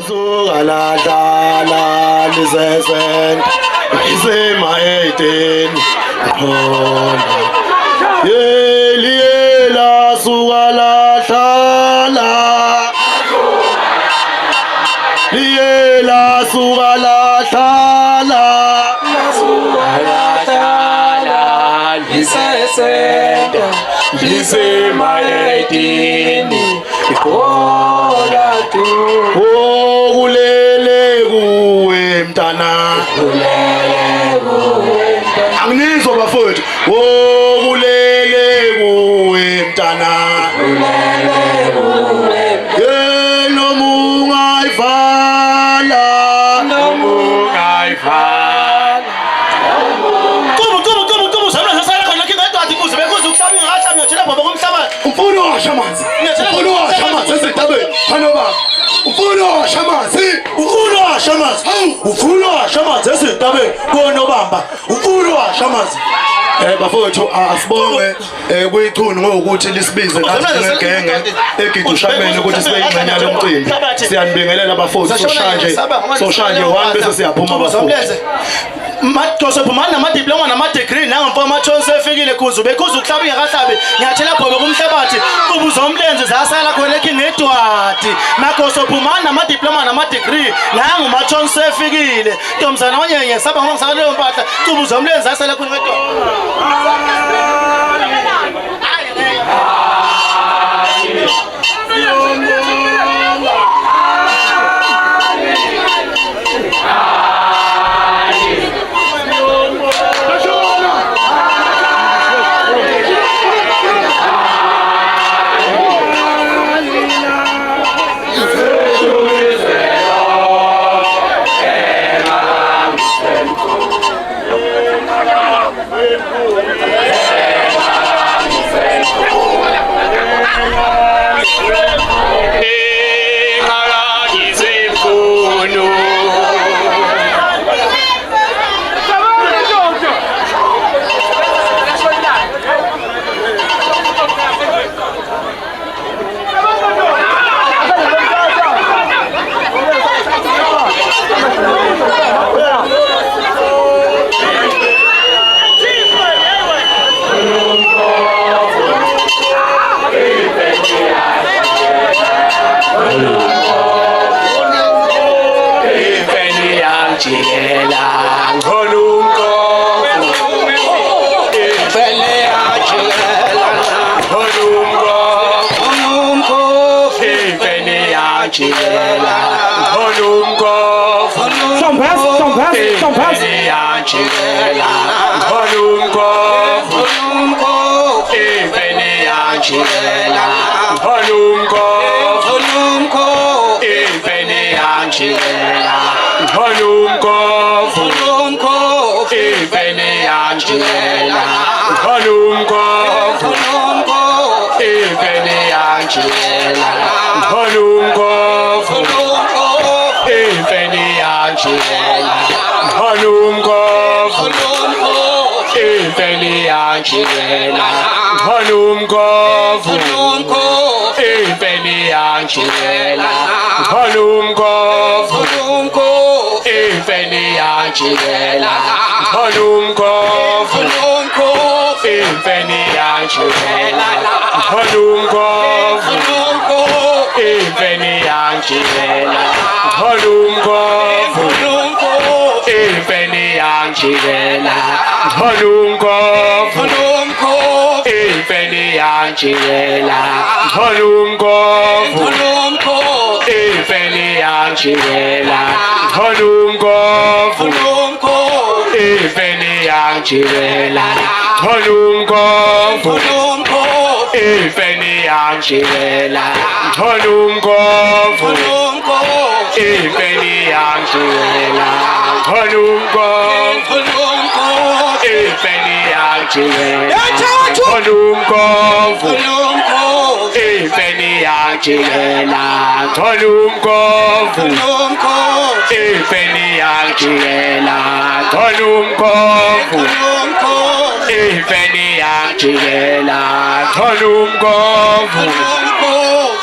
Sugala dala lisesen isema 18 khona yela sugala dala yela sugala dala lisesen isema 18 khona tu angizwa bafowethu wokulele kuwe mntana noma ungayifala kubu sabona sasala khona ke ngathi kuze bekuze ukuhlaba ngathi ngiyathela baba komhlaba umfuno washa amanzi esidabeni khona baba umfuno washa amanzi esidabeni konobamba umfuno washa amanzi bafowethu asibonge kuyichunu ngokuthi lisibize nathi ngegenge egidushameni ukuthi sibe ingxenye lomcimbi siyanibingelela bafowethu soshanje 1 bese siyaphuma bafowethu Madoso phuma namadiploma namadegree nangemfo amathonsi efikile kuze bekuze ukuhlaba ingakahlabi ngiyathela bhobe kumhlabathi kubuza umlenze zasala khona ekingedwadi madoso phuma namadiploma namadegree nangumathonsi efikile ntomzana onyenye saba ngisaka leyo mpahla kubuza umlenze zasala khona